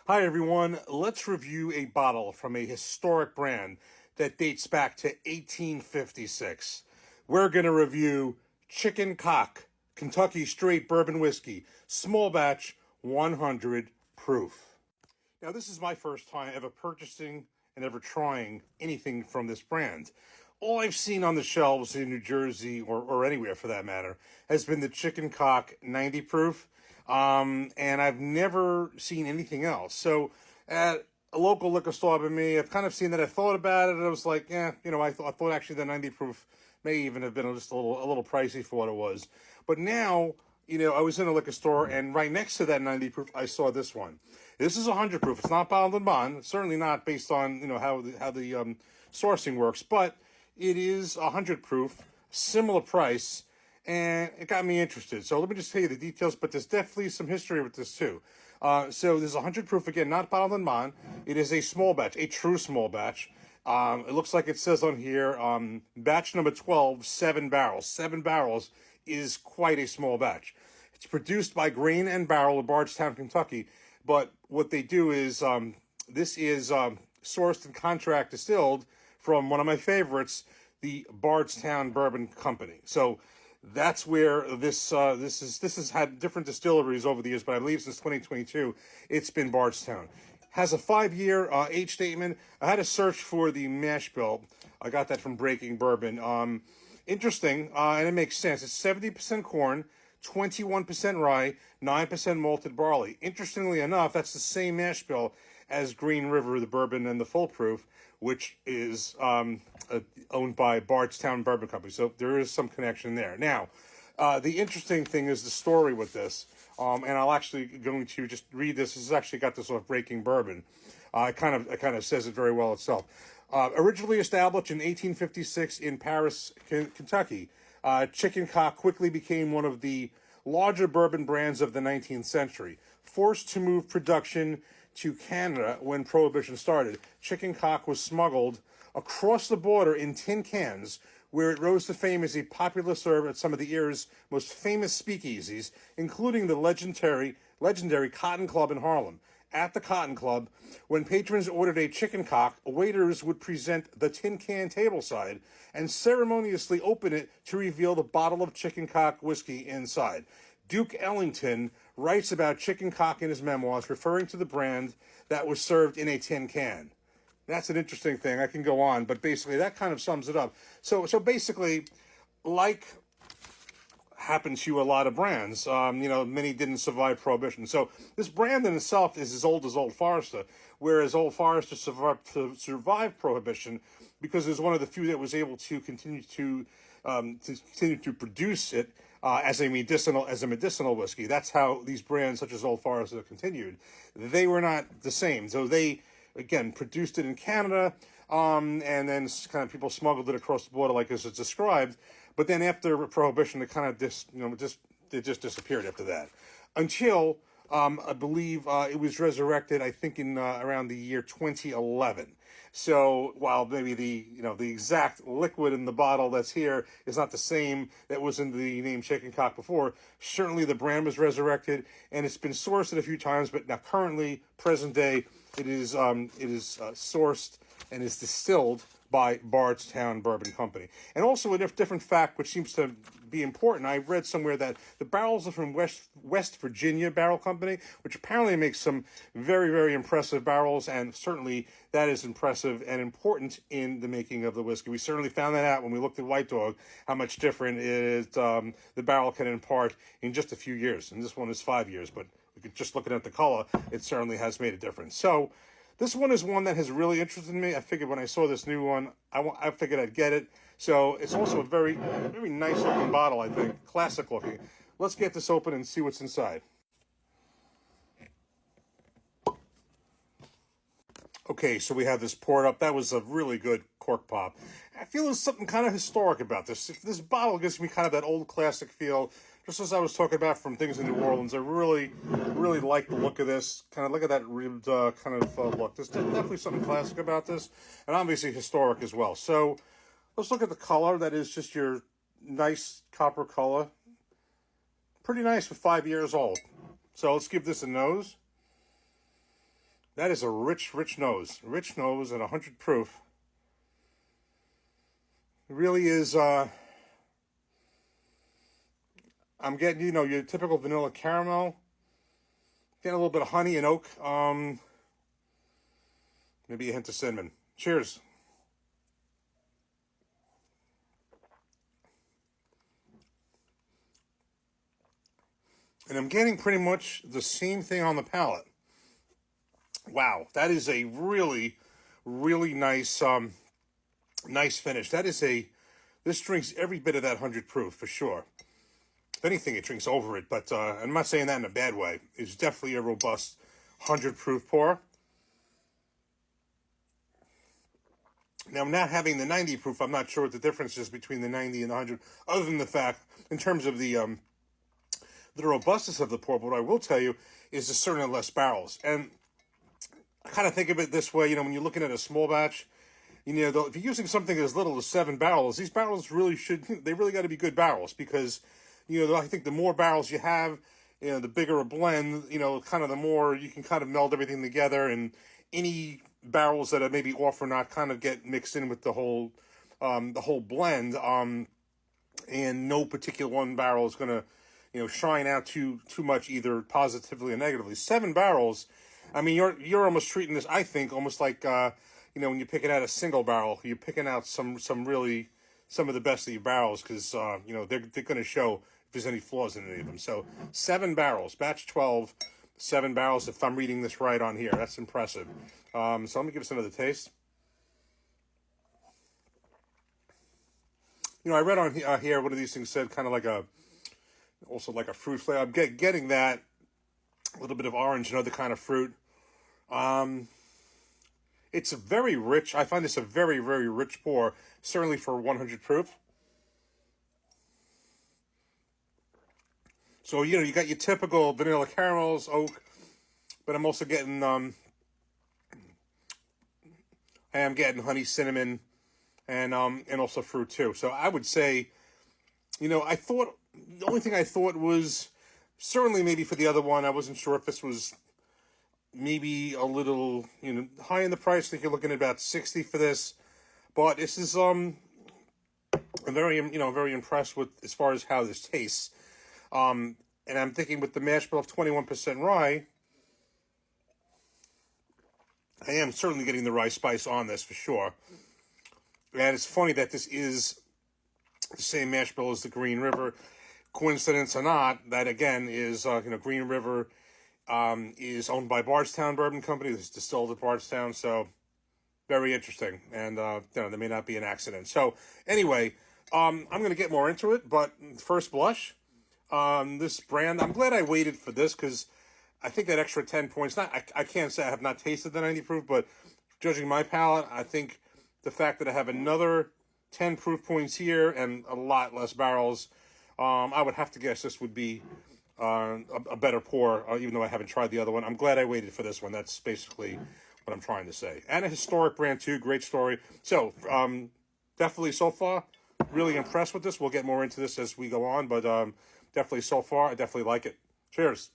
Hi everyone, let's review a bottle from a historic brand that dates back to 1856. We're going to review Chicken Cock, Kentucky Straight Bourbon Whiskey, small batch, 100 proof. Now this is my first time ever purchasing and ever trying anything from this brand. All I've seen on the shelves in New Jersey, or anywhere for that matter, has been the Chicken Cock 90 proof. And I've never seen anything else. So at a local liquor store by me, I've kind of seen that. I thought about it, and I was like, I thought actually the 90 proof may even have been just a little pricey for what it was. But now, I was in a liquor store, and right next to that 90 proof, I saw this one. This is 100 proof. It's not bottled and bond. It's certainly not based on how the sourcing works, but it is 100 proof, similar price, and it got me interested. So let me just tell you the details, but there's definitely some history with this too. So there's 100 proof, again, not bottled and bond. It is a small batch, a true small batch. It looks like it says on here, batch number 12, 7 barrels. 7 barrels is quite a small batch. It's produced by Grain and Barrel of Bardstown, Kentucky. But what they do is, this is sourced and contract distilled from one of my favorites, the Bardstown Bourbon Company. So that's where this has had different distilleries over the years, but I believe since 2022, it's been Bardstown. Has a 5-year age statement. I had to search for the mash bill. I got that from Breaking Bourbon. Interesting, and it makes sense. It's 70% corn, 21% rye, 9% malted barley. Interestingly enough, that's the same mash bill as Green River, the bourbon, and the Full Proof, which is owned by Bardstown Bourbon Company. So there is some connection there. Now, the interesting thing is the story with this, and I'll actually going to just read this. This is actually got this off Breaking Bourbon. It kind of says it very well itself. Originally established in 1856 in Paris, Kentucky, Chicken Cock quickly became one of the larger bourbon brands of the 19th century. Forced to move production to Canada when Prohibition started, Chicken Cock was smuggled across the border in tin cans, where it rose to fame as a popular serve at some of the era's most famous speakeasies, including the legendary Cotton Club in Harlem. At the Cotton Club, when patrons ordered a chicken cock, waiters would present the tin can tableside and ceremoniously open it to reveal the bottle of chicken cock whiskey inside. Duke Ellington writes about chicken cock in his memoirs, referring to the brand that was served in a tin can. That's an interesting thing. I can go on, but basically that kind of sums it up. So basically, like happened to a lot of brands. Many didn't survive Prohibition. So this brand in itself is as old Forester, whereas Old Forester survived Prohibition because it was one of the few that was able to continue to produce it as a medicinal whiskey. That's how these brands, such as Old Forester, continued. They were not the same. So they, again, produced it in Canada, and then kind of people smuggled it across the border, like as it's described. But then after Prohibition, it kind of just disappeared after that, until I believe it was resurrected. I think in around the year 2011. So while maybe the exact liquid in the bottle that's here is not the same that was in the name Chicken Cock before, certainly the brand was resurrected, and it's been sourced a few times. But now currently, present day, it is sourced and is distilled by Bardstown Bourbon Company. And also a different fact, which seems to be important, I read somewhere that the barrels are from West Virginia Barrel Company, which apparently makes some very, very impressive barrels, and certainly that is impressive and important in the making of the whiskey. We certainly found that out when we looked at White Dog, how much different the barrel can impart in just a few years. And this one is 5 years, but just looking at the color, it certainly has made a difference. So this one is one that has really interested me. I figured when I saw this new one, I figured I'd get it. So it's also a very, very nice looking bottle, I think. Classic looking. Let's get this open and see what's inside. Okay, so we have this poured up. That was a really good cork pop. I feel there's something kind of historic about this. This bottle gives me kind of that old classic feel, just as I was talking about from things in New Orleans. I really, really like the look of this. Kind of look at that ribbed look. There's definitely something classic about this, and obviously historic as well. So let's look at the color. That is just your nice copper color. Pretty nice for 5 years old. So let's give this a nose. That is a rich, rich nose. Rich nose at 100 proof. It really is, I'm getting, your typical vanilla caramel. Getting a little bit of honey and oak. Maybe a hint of cinnamon. Cheers. And I'm getting pretty much the same thing on the palate. Wow, that is a really, really nice, nice finish. This drinks every bit of that 100 proof for sure. If anything, it drinks over it, but I'm not saying that in a bad way. It's definitely a robust 100 proof pour. Now, not having the 90 proof, I'm not sure what the difference is between the 90 and the 100, other than the fact, in terms of the robustness of the pour. But what I will tell you is there's certainly less barrels. And I kind of think of it this way, when you're looking at a small batch, if you're using something as little as 7 barrels, these barrels really got to be good barrels because, I think the more barrels you have, the bigger a blend, kind of the more you can kind of meld everything together, and any barrels that are maybe off or not kind of get mixed in with the whole blend, and no particular one barrel is going to, shine out too much, either positively or negatively. 7 barrels, I mean, you're almost treating this, I think, almost like, when you're picking out a single barrel, you're picking out some of the best of your barrels, because, they're going to show if there's any flaws in any of them. So 7 barrels, batch 12, 7 barrels, if I'm reading this right on here. That's impressive. So let me give us another taste. I read on here, one of these things said kind of also like a fruit flavor. I'm getting that, a little bit of orange and other kind of fruit. It's a very rich, I find this a very, very rich pour, certainly for 100 proof. So, you got your typical vanilla caramels, oak, but I'm also getting, I am getting honey, cinnamon, and also fruit too. So I would say, I thought, the only thing I thought was, certainly maybe for the other one, I wasn't sure if this was maybe a little, high in the price. I think you're looking at about 60 for this, but this is, I'm very impressed with, as far as how this tastes. And I'm thinking with the mash bill of 21% rye, I am certainly getting the rye spice on this for sure. And it's funny that this is the same mash bill as the Green River. Coincidence or not, that again is, Green River is owned by Bardstown Bourbon Company. This is distilled at Bardstown, so very interesting. And, there may not be an accident. So anyway, I'm going to get more into it, but first blush, this brand, I'm glad I waited for this, because I think that extra 10 points, I can't say I have not tasted the 90 proof, but judging my palate, I think the fact that I have another 10 proof points here and a lot less barrels, I would have to guess this would be a better pour, even though I haven't tried the other one. I'm glad I waited for this one. That's basically what I'm trying to say. And a historic brand too. Great story. So definitely so far, really impressed with this. We'll get more into this as we go on, but definitely so far, I definitely like it. Cheers.